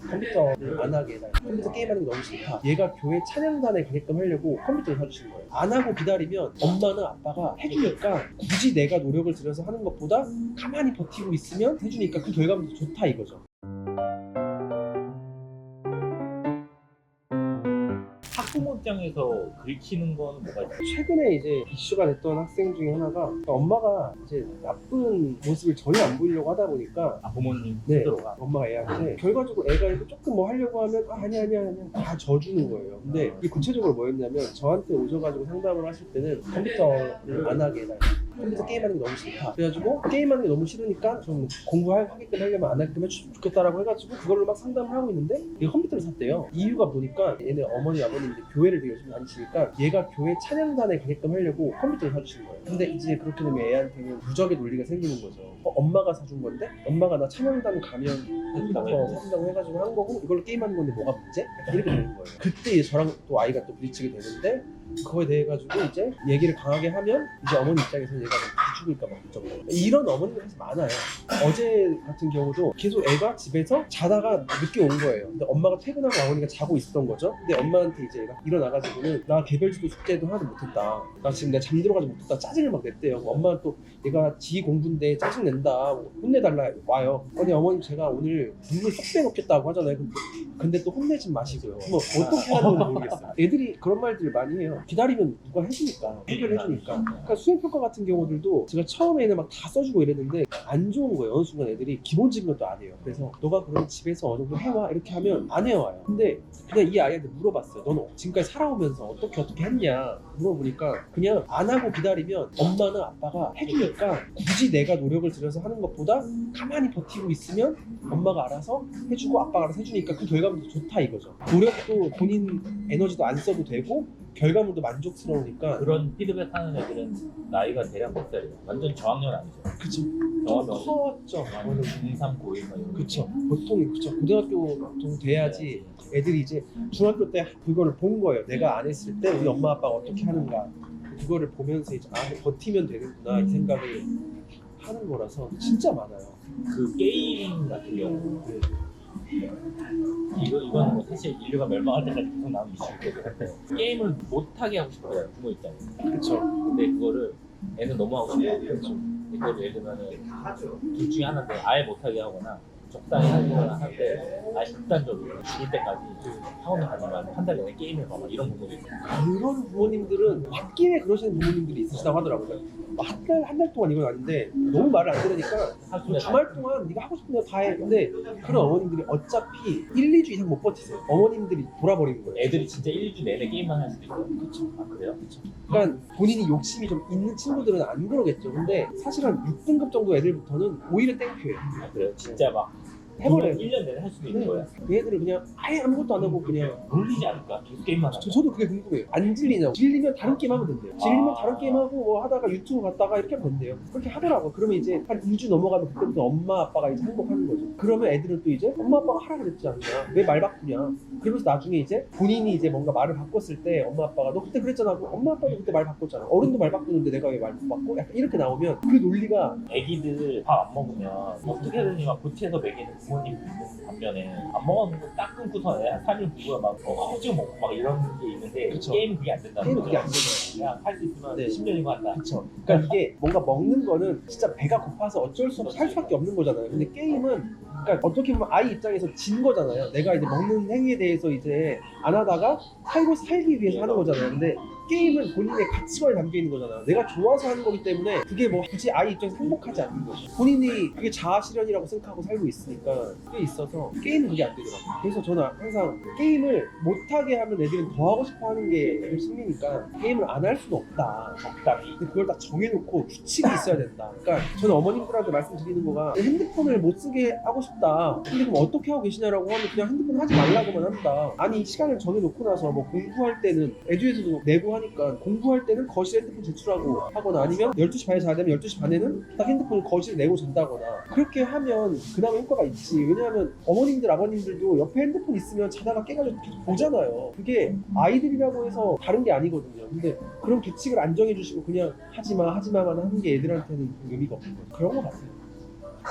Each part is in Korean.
컴퓨터를 안 하게 해달라. 컴퓨터 게임하는 게 너무 싫다. 얘가 교회 찬양단에 가게끔 하려고 컴퓨터를 사주신 거예요. 안 하고 기다리면 엄마나 아빠가 해주니까 굳이 내가 노력을 들여서 하는 것보다 가만히 버티고 있으면 해주니까 그 결과물도 좋다 이거죠. 학부모 입장에서 긁히는 건 뭐가 있어요? 최근에 이제 이슈가 됐던 학생 중에 하나가 엄마가 이제 나쁜 모습을 전혀 안 보이려고 하다 보니까 부모님 네, 스스로가 엄마가 애한테 결과적으로 애가 이거 조금 뭐 하려고 하면 아니야 다 져주는 거예요. 근데 이게 구체적으로 뭐였냐면 저한테 오셔가지고 상담을 하실 때는 컴퓨터를 안 하게 해달라. 컴퓨터 게임하는 게 너무 싫다. 그래가지고 게임하는 게 너무 싫으니까 좀 공부하게끔 하려면 안 하게끔 해주면 좋겠다라고 해가지고 그걸로 막 상담을 하고 있는데 얘가 컴퓨터를 샀대요. 이유가 보니까 얘네 어머니 아버님 이제 교회를 되게 열심히 다니시니까 얘가 교회 찬양단에 가게끔 하려고 컴퓨터를 사주신 거예요. 근데 이제 그렇게 되면 애한테는 부적의 논리가 생기는 거죠. 엄마가 사준 건데 엄마가 나 찬양단 가면 사준다고 해가지고 한 거고 이걸로 게임하는 건데 뭐가 문제? 약간 이렇게 되는 거예요. 그때 이제 저랑 또 아이가 또 부딪히게 되는데 그거에 대해 가지고 이제 얘기를 강하게 하면 이제 어머니 입장에서는 얘가 좀 부추길까 봐 걱정돼요. 이런 어머니들 사실 많아요. 어제 같은 경우도 계속 애가 집에서 자다가 늦게 온 거예요. 근데 엄마가 퇴근하고 어머니가 자고 있었던 거죠. 근데 엄마한테 이제 애가 일어나가지고는 나 개별주도 숙제도 하나도 못했다. 나 지금 내가 잠들어가지고 못했다. 짜증을 막 냈대요. 엄마는 또 얘가 지 공부인데 짜증 낸다. 혼내달라 와요. 아니 어머님 제가 오늘 눈물 쏙 빼놓겠다고 하잖아요. 근데 또 혼내진 마시고요. 뭐 어떻게 하는 건 모르겠어요. 애들이 그런 말들을 많이 해요. 기다리면 누가 해주니까 해결해주니까. 그러니까 수행평가 같은 경우들도 제가 처음에는 막 다 써주고 이랬는데 안 좋은 거예요. 어느 순간 애들이 기본적인 것도 안 해요. 그래서 너가 그럼 집에서 어느 정도 해와 이렇게 하면 안 해와요. 근데 그냥 이 아이한테 물어봤어요. 너는 지금까지 살아오면서 어떻게 했냐 물어보니까 그냥 안 하고 기다리면 엄마나 아빠가 해주니까 굳이 내가 노력을 들여서 하는 것보다 가만히 버티고 있으면 엄마가 알아서 해주고 아빠가 알아서 해주니까 그 결과물도 좋다 이거죠. 노력도 본인 에너지도 안 써도 되고 결과물도 만족스러우니까. 그런 피드백 하는 애들은 나이가 대략 몇 살이에요? 완전 저학년 아니죠? 그쵸. 저학년 컸죠. 중3, 고1 막 이런 그쵸. 보통 그쵸. 고등학교 정도 돼야지 애들이 이제 중학교 때 그거를 본 거예요. 내가 안 했을 때 우리 엄마 아빠가 어떻게 하는가. 그거를 보면서 이제 버티면 되는구나 이 생각을 하는 거라서 진짜 많아요. 그 게임 같은 경우 이건 뭐 사실 인류가 멸망할 때까지 계속 나오는 이슈거든요. 게임을 못하게 하고 싶어요 부모 입장에서. 그쵸. 근데 그거를 애는 너무 하고 싶어. 그렇죠. 이거를 예를 들면은 둘 중에 하나인데 아예 못하게 하거나 적당히 하거나 하는데 아예 극단적으로 죽을 때까지 학원을 가지만 한 달 내내 게임을 봐 이런 부분도 있어요. 그런 부모님들은 홧김에 그러시는 부모님들이 있으시다고 하더라고요. 한 달 동안 이건 아닌데 너무 말을 안 들으니까 주말 동안 네가 하고 싶은 거 다 해. 근데 그런 어머님들이 어차피 1, 2주 이상 못 버티세요. 어머님들이 돌아버리는 거예요. 애들이 진짜 1주 내내 게임만 할 수도 있어요. 그쵸. 아 그래요? 그쵸. 그러니까 본인이 욕심이 좀 있는 친구들은 안 그러겠죠. 근데 사실 한 6등급 정도 애들부터는 오히려 땡큐예요. 아 그래요? 진짜 막 해버려요. 1년 내내 할 수도 있는 거야. 얘들은 그냥 아예 아무것도 안 하고 그냥 놀리지 않을까? 계속 게임만 하면. 저도 그게 궁금해요. 안 질리냐고. 질리면 다른 게임 하면 된대요. 질리면 다른 게임 하고 뭐 하다가 유튜브 갔다가 이렇게 하면 된대요. 그렇게 하더라고. 그러면 이제 한 2주 넘어가면 그때부터 엄마 아빠가 이제 항복하는 거죠. 그러면 애들은 또 이제 엄마 아빠가 하라 그랬지 않냐. 왜 말 바꾸냐. 그러면서 나중에 이제 본인이 이제 뭔가 말을 바꿨을 때 엄마 아빠가 너 그때 그랬잖아. 엄마 아빠도 그때 말 바꿨잖아. 어른도 말 바꾸는데 내가 왜 말 못 바꿔? 약간 이렇게 나오면 그 논리가 애기들 밥 안 먹으면 어떻게든 막 고치해서 먹이는 부모님 있는 반면에 안 먹는 거 딱 끊고서 한 3일 후에 막 허지고 먹고 막 이런 게 있는데 그쵸. 게임 그게 안 된다는 게임 거죠. 그게 안 되죠. 그냥 할 수 있으면 네. 10년이고 한다. 그쵸. 그러니까 이게 뭔가 먹는 거는 진짜 배가 고파서 어쩔 수 없이 할 수밖에 없는 거잖아요. 근데 게임은 그러니까 어떻게 보면 아이 입장에서 진 거잖아요. 내가 이제 먹는 행위에 대해서 이제 안 하다가 살기 위해서 하는 거잖아요. 근데 게임은 본인의 가치관에 담겨 있는 거잖아요. 내가 좋아서 하는 거기 때문에 그게 뭐 굳이 아이 입장에서 행복하지 않는 거죠. 본인이 그게 자아 실현이라고 생각하고 살고 있으니까 그게 있어서 게임은 그게 안 되더라고요. 그래서 저는 항상 게임을 못하게 하면 애들은 더 하고 싶어 하는 게 애들 심리니까 게임을 안 할 수는 없다. 적당히. 근데 그걸 딱 정해놓고 규칙이 있어야 된다. 그러니까 저는 어머님들한테 말씀드리는 거가 핸드폰을 못 쓰게 하고 싶다. 근데 그럼 어떻게 하고 계시냐라고 하면 그냥 핸드폰 하지 말라고만 한다. 아니 시간을 정해놓고 나서 뭐 공부할 때는 에듀에서도 내고 하니까 공부할 때는 거실에 핸드폰 제출하고 하거나 아니면 12시 반에 자야 되면 12시 반에는 딱 핸드폰을 거실에 내고 잔다거나 그렇게 하면 그나마 효과가 있지. 왜냐하면 어머님들 아버님들도 옆에 핸드폰 있으면 자다가 깨가지고 계속 보잖아요. 그게 아이들이라고 해서 다른 게 아니거든요. 근데 그런 규칙을 안 정해주시고 그냥 하지마만 하는 게 애들한테는 의미가 없는 거죠. 그런 거 같아요.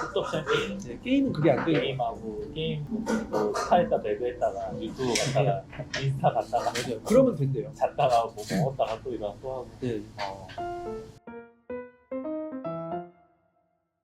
끝도 없이 할 게 있는 네, 게임은 그게 안 되는 거예요. 게임 뭐 스타했다 배그했다가 유튜브 갔다가 인스타 갔다가 맞아요. 그러면 된대요. 잤다가 뭐 먹었다가 또 일어나 또 하고 네. 어,